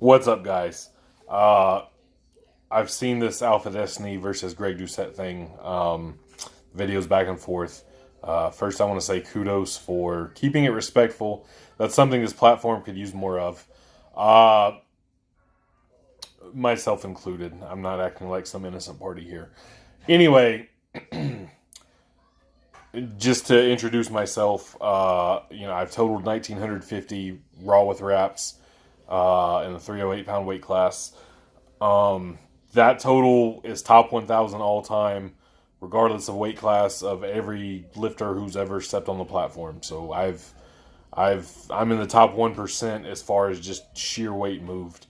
What's up, guys? I've seen this AlphaDestiny versus Greg Doucette thing, videos back and forth. First, I want to say kudos for keeping it respectful. That's something this platform could use more of. Myself included. I'm not acting like some innocent party here. Anyway, just to introduce myself, I've totaled 1,950 raw with wraps in the 308-pound weight class. That total is top 1,000 all time, regardless of weight class, of every lifter who's ever stepped on the platform. So I'm in the top 1% as far as just sheer weight moved.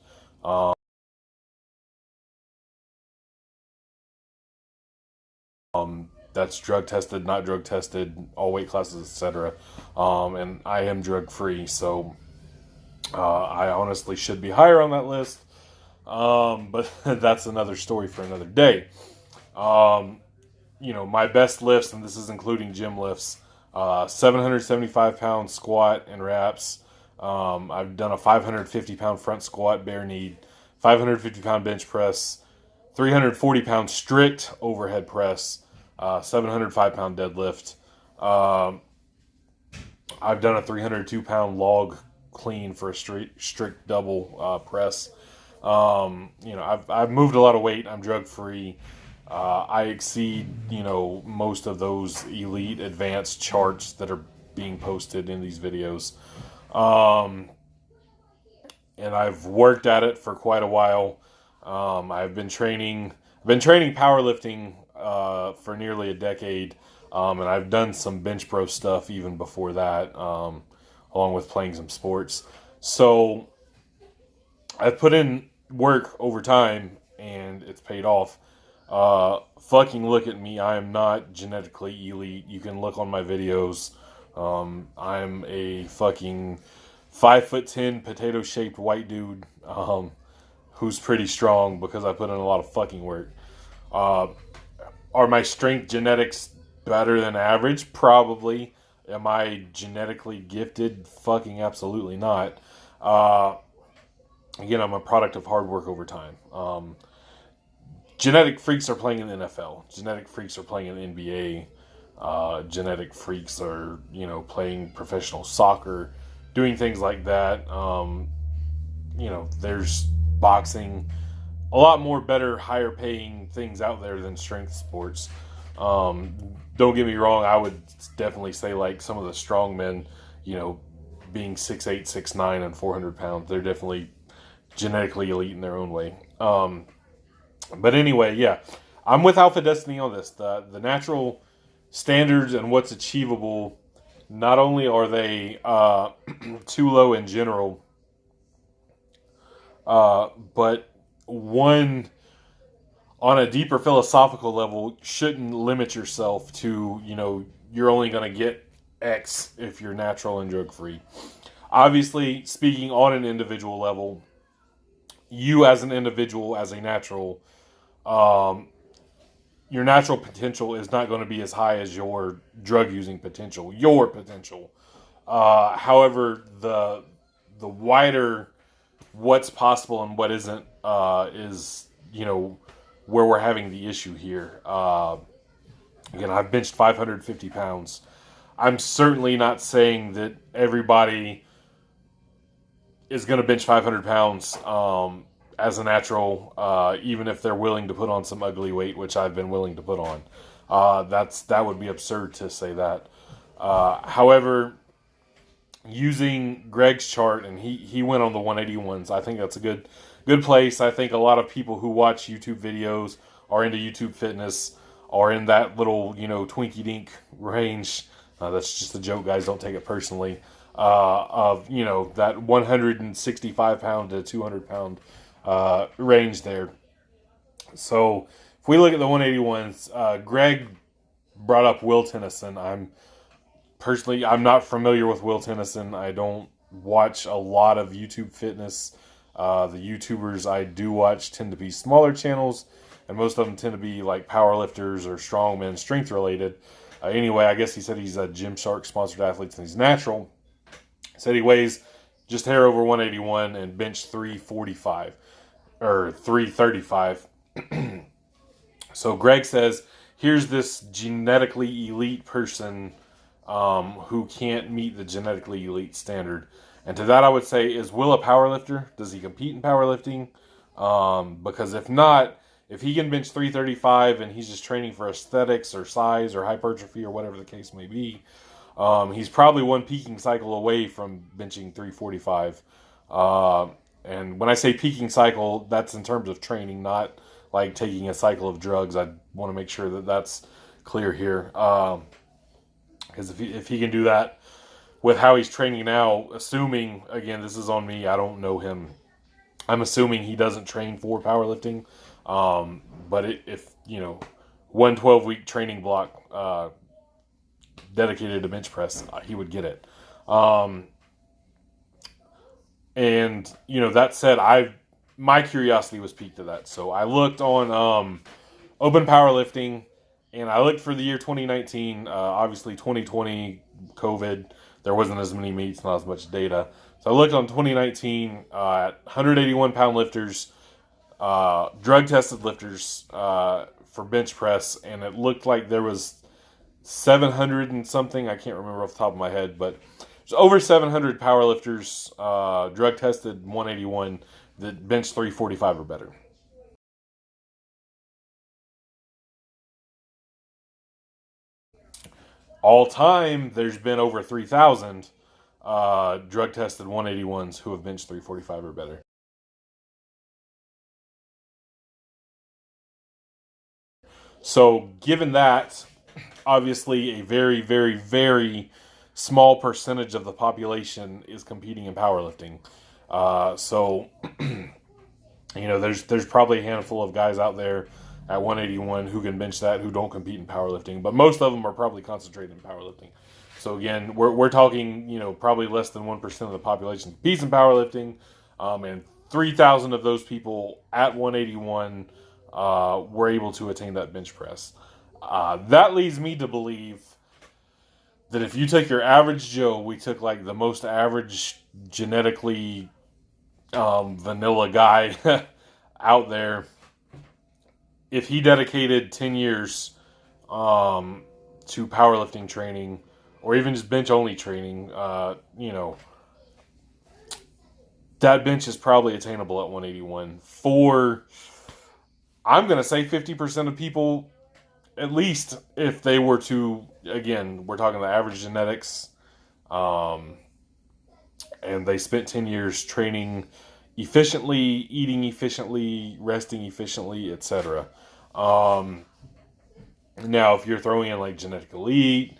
That's drug tested, not drug tested, all weight classes, etc. And I am drug free, so I honestly should be higher on that list. But that's another story for another day. My best lifts, and this is including gym lifts, 775 pound squat and wraps. I've done a 550 pound front squat bare kneed, 550 pound bench press, 340 pound strict overhead press, 705 pound deadlift. I've done a 302 pound log clean for a strict double press. I've moved a lot of weight. I'm drug free. I exceed, most of those elite advanced charts that are being posted in these videos. And I've worked at it for quite a while. I've been training powerlifting for nearly a decade. And I've done some bench pro stuff even before that, along with playing some sports. So I've put in work over time, and it's paid off. Fucking look at me. I am not genetically elite. You can look on my videos. I'm a fucking 5'10" potato-shaped white dude who's pretty strong because I put in a lot of fucking work. Are my strength genetics better than average? Probably. Am I genetically gifted? Fucking absolutely not. Again, I'm a product of hard work over time. Genetic freaks are playing in the NFL. Genetic freaks are playing in the NBA. Genetic freaks are, playing professional soccer, doing things like that. There's boxing, a lot more better, higher paying things out there than strength sports. Don't get me wrong, I would definitely say like some of the strong men, being 6'8", 6'9", and 400 pounds, they're definitely genetically elite in their own way. But anyway, yeah, I'm with AlphaDestiny on this. The natural standards and what's achievable, not only are they too low in general, but one, on a deeper philosophical level, shouldn't limit yourself to, you're only going to get X if you're natural and drug-free. Obviously, speaking on an individual level, you as an individual, as a natural, your natural potential is not going to be as high as your drug-using potential, your potential. However, the wider what's possible and what isn't is, where we're having the issue here. Again, I've benched 550 pounds. I'm certainly not saying that everybody is going to bench 500 pounds as a natural, even if they're willing to put on some ugly weight, which I've been willing to put on. That would be absurd to say that. However, using Greg's chart, and he went on the 181s, I think that's a good place. I think a lot of people who watch YouTube videos, are into YouTube fitness, are in that little, Twinkie Dink range. That's just a joke, guys. Don't take it personally. Of, that 165 pound to 200 pound range there. So if we look at the 181s, Greg brought up Will Tennyson. I'm not familiar with Will Tennyson. I don't watch a lot of YouTube fitness. The YouTubers I do watch tend to be smaller channels, and most of them tend to be like powerlifters or strongmen, strength related. Anyway, I guess he said he's a Gymshark sponsored athlete and he's natural. Said he weighs just hair over 181 and bench 345 or 335. So Greg says, here's this genetically elite person who can't meet the genetically elite standard. And to that I would say, is Will a powerlifter? Does he compete in powerlifting? Because if not, if he can bench 335 and he's just training for aesthetics or size or hypertrophy or whatever the case may be, he's probably one peaking cycle away from benching 345. And when I say peaking cycle, that's in terms of training, not like taking a cycle of drugs. I want to make sure that that's clear here. Because if he can do that with how he's training now, assuming, again, this is on me, I don't know him. I'm assuming he doesn't train for powerlifting. But if, 1 12-week training block dedicated to bench press, he would get it. And, that said, my curiosity was piqued to that. So I looked on Open Powerlifting, and I looked for the year 2019. Obviously, 2020, COVID, there wasn't as many meets, not as much data. So I looked on 2019 at 181-pound lifters, drug-tested lifters for bench press, and it looked like there was 700 and something. I can't remember off the top of my head, but there's over 700 powerlifters, drug-tested 181, that bench 345 or better. All time, there's been over 3,000 drug-tested 181s who have benched 345 or better. So, given that, obviously a very, very, very small percentage of the population is competing in powerlifting. So, there's probably a handful of guys out there at 181 who can bench that, who don't compete in powerlifting, but most of them are probably concentrated in powerlifting. So again, we're talking, probably less than 1% of the population competes in powerlifting, and 3,000 of those people at 181 were able to attain that bench press. That leads me to believe that if you took your average Joe, we took like the most average genetically vanilla guy out there, if he dedicated 10 years to powerlifting training, or even just bench only training, that bench is probably attainable at 181 for, I'm going to say 50% of people, at least if they were to, again, we're talking the average genetics, and they spent 10 years training efficiently, eating efficiently, resting efficiently, etc. Now, if you're throwing in like genetic elite,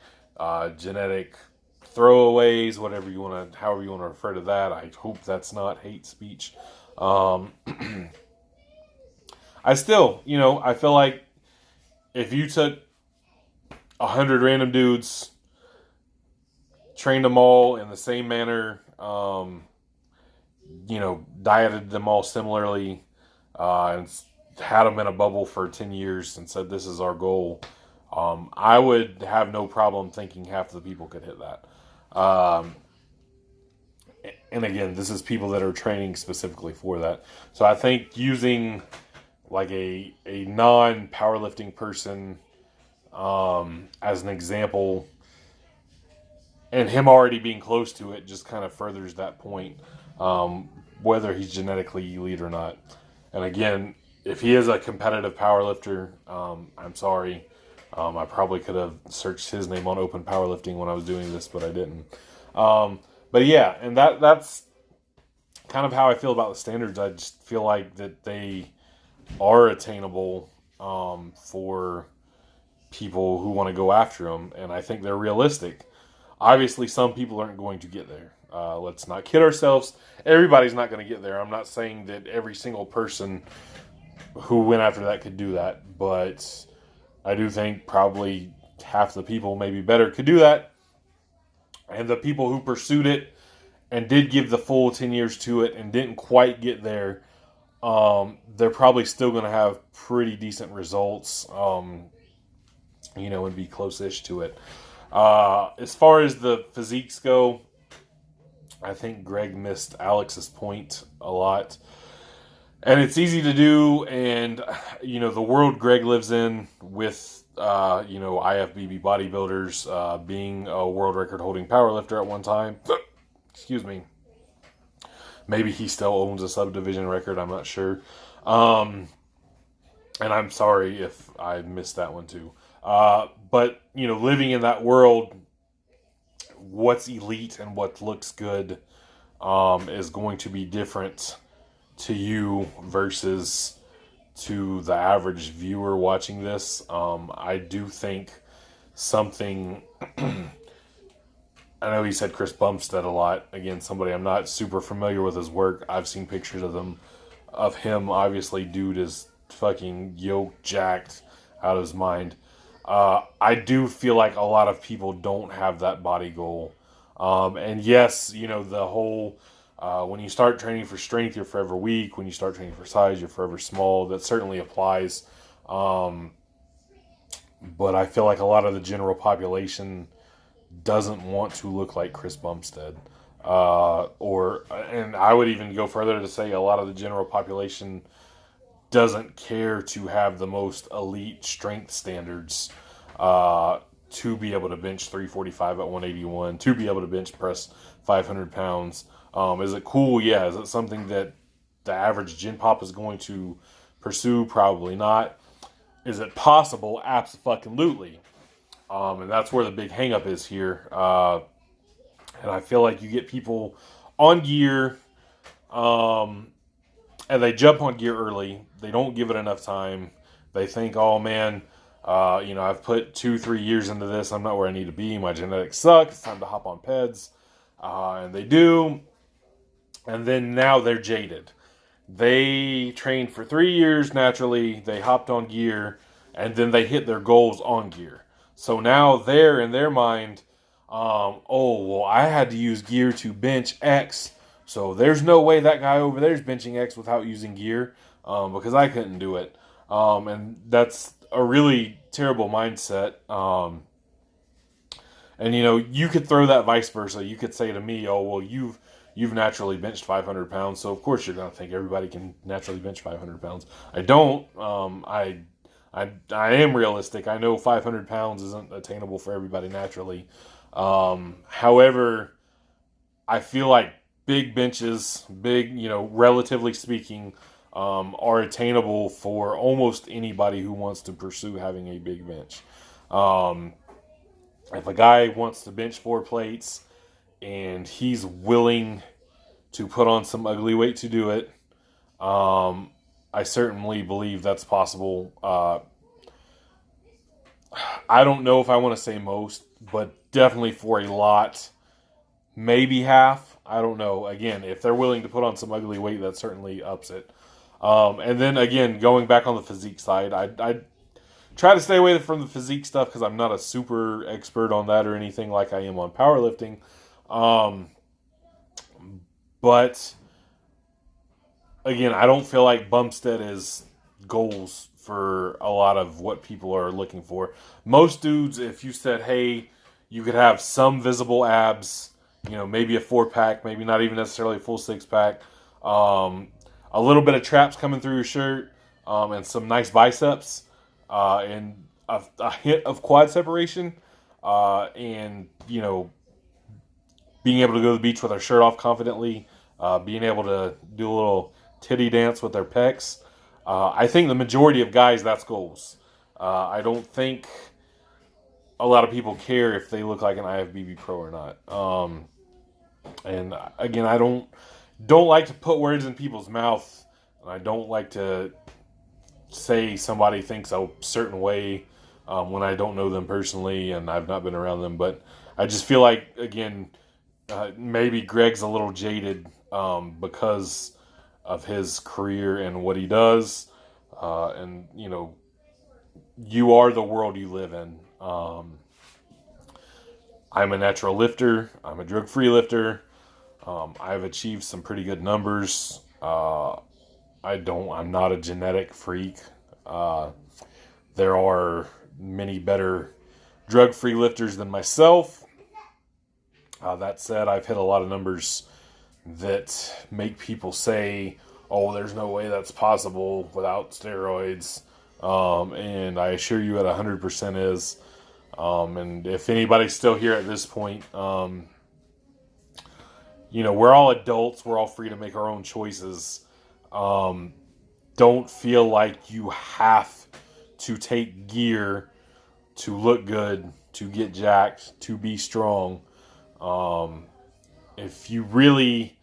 genetic throwaways, however you want to refer to that, I hope that's not hate speech. I still, I feel like if you took 100 random dudes, trained them all in the same manner, dieted them all similarly, and had them in a bubble for 10 years and said, this is our goal, I would have no problem thinking half the people could hit that. And again, this is people that are training specifically for that. So I think using like a non-powerlifting person as an example, and him already being close to it, just kind of furthers that point, whether he's genetically elite or not. And again, if he is a competitive powerlifter, I'm sorry. I probably could have searched his name on Open Powerlifting when I was doing this, but I didn't. But yeah, and that's kind of how I feel about the standards. I just feel like that they are attainable for people who want to go after them, and I think they're realistic. Obviously, some people aren't going to get there. Let's not kid ourselves. Everybody's not going to get there. I'm not saying that every single person who went after that could do that, but I do think probably half the people, maybe better, could do that. And the people who pursued it and did give the full 10 years to it and didn't quite get there, they're probably still going to have pretty decent results, and be close-ish to it. As far as the physiques go, I think Greg missed Alex's point a lot. And it's easy to do, and the world Greg lives in with IFBB bodybuilders, being a world record holding powerlifter at one time. Excuse me. Maybe he still owns a subdivision record. I'm not sure. And I'm sorry if I missed that one too. But living in that world, what's elite and what looks good is going to be different to you versus to the average viewer watching this. I do think something. I know he said Chris Bumstead a lot. Again, somebody I'm not super familiar with his work. I've seen pictures of him. Obviously, dude is fucking yoked, jacked, out of his mind. I do feel like a lot of people don't have that body goal. And yes, the whole, when you start training for strength, you're forever weak. When you start training for size, you're forever small. That certainly applies. But I feel like a lot of the general population doesn't want to look like Chris Bumstead. And I would even go further to say a lot of the general population doesn't care to have the most elite strength standards to be able to bench 345 at 181, to be able to bench press 500 pounds. Is it cool? Yeah. Is it something that the average gym pop is going to pursue? Probably not. Is it possible? Absolutely. And that's where the big hang-up is here. And I feel like you get people on gear, and they jump on gear early. They don't give it enough time. They think, oh man, I've put 2-3 years into this. I'm not where I need to be. My genetics suck. It's time to hop on peds. And they do. And then now they're jaded. They trained for 3 years naturally. They hopped on gear, and then they hit their goals on gear. So now they're in their mind, I had to use gear to bench X. So there's no way that guy over there is benching X without using gear, because I couldn't do it. And that's a really terrible mindset. And you could throw that vice versa. You could say to me, oh, well, you've naturally benched 500 pounds. So of course you're going to think everybody can naturally bench 500 pounds. I don't. I am realistic. I know 500 pounds isn't attainable for everybody naturally. However, I feel like big benches, relatively speaking, are attainable for almost anybody who wants to pursue having a big bench. If a guy wants to bench 4 plates and he's willing to put on some ugly weight to do it, I certainly believe that's possible. I don't know if I want to say most, but definitely for a lot, maybe half. I don't know. Again, if they're willing to put on some ugly weight, that certainly ups it. And then again, going back on the physique side, I try to stay away from the physique stuff because I'm not a super expert on that or anything like I am on powerlifting. But again, I don't feel like Bumstead is goals for a lot of what people are looking for. Most dudes, if you said, hey, you could have some visible abs, maybe a 4-pack, maybe not even necessarily a full 6-pack, a little bit of traps coming through your shirt, and some nice biceps, and a hint of quad separation, and, being able to go to the beach with our shirt off confidently, being able to do a little titty dance with their pecs. I think the majority of guys, that's goals. I don't think a lot of people care if they look like an IFBB pro or not. And again, I don't like to put words in people's mouth, and I don't like to say somebody thinks a certain way when I don't know them personally and I've not been around them. But I just feel like, again, maybe Greg's a little jaded because of his career and what he does. And, you are the world you live in. I'm a natural lifter. I'm a drug-free lifter. I've achieved some pretty good numbers. I'm not a genetic freak. There are many better drug-free lifters than myself. That said, I've hit a lot of numbers that make people say, oh, there's no way that's possible without steroids. And I assure you it 100% is. And if anybody's still here at this point, we're all adults. We're all free to make our own choices. Don't feel like you have to take gear to look good, to get jacked, to be strong. If you really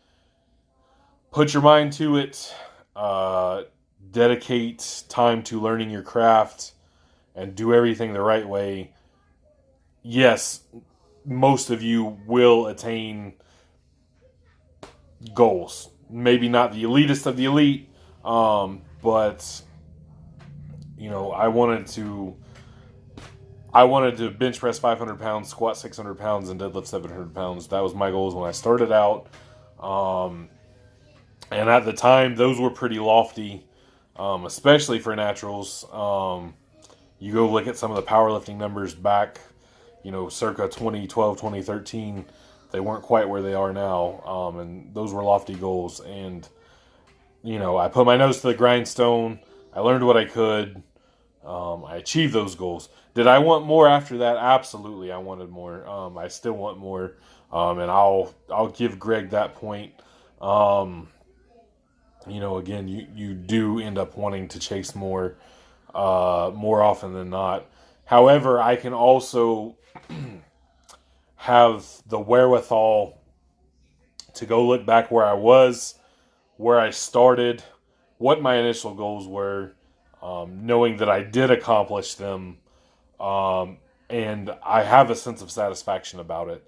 put your mind to it, dedicate time to learning your craft, and do everything the right way, yes, most of you will attain goals. Maybe not the elitist of the elite, but I wanted to bench press 500 pounds, squat 600 pounds, and deadlift 700 pounds. That was my goals when I started out. And at the time, those were pretty lofty, especially for naturals. You go look at some of the powerlifting numbers back, circa 2012, 2013. They weren't quite where they are now. And those were lofty goals. And, I put my nose to the grindstone. I learned what I could. I achieved those goals. Did I want more after that? Absolutely, I wanted more. I still want more, and I'll give Greg that point. Again, you do end up wanting to chase more often than not. However, I can also have the wherewithal to go look back where I was, where I started, what my initial goals were, knowing that I did accomplish them, and I have a sense of satisfaction about it.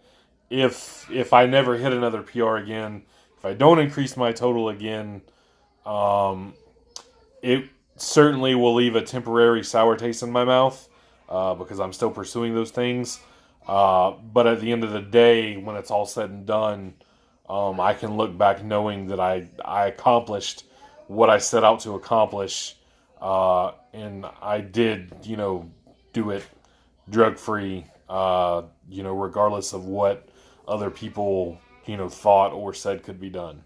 If I never hit another PR again, if I don't increase my total again, it certainly will leave a temporary sour taste in my mouth, because I'm still pursuing those things. But at the end of the day, when it's all said and done, I can look back knowing that I accomplished what I set out to accomplish, and I did, do it drug-free, regardless of what other people, thought or said could be done.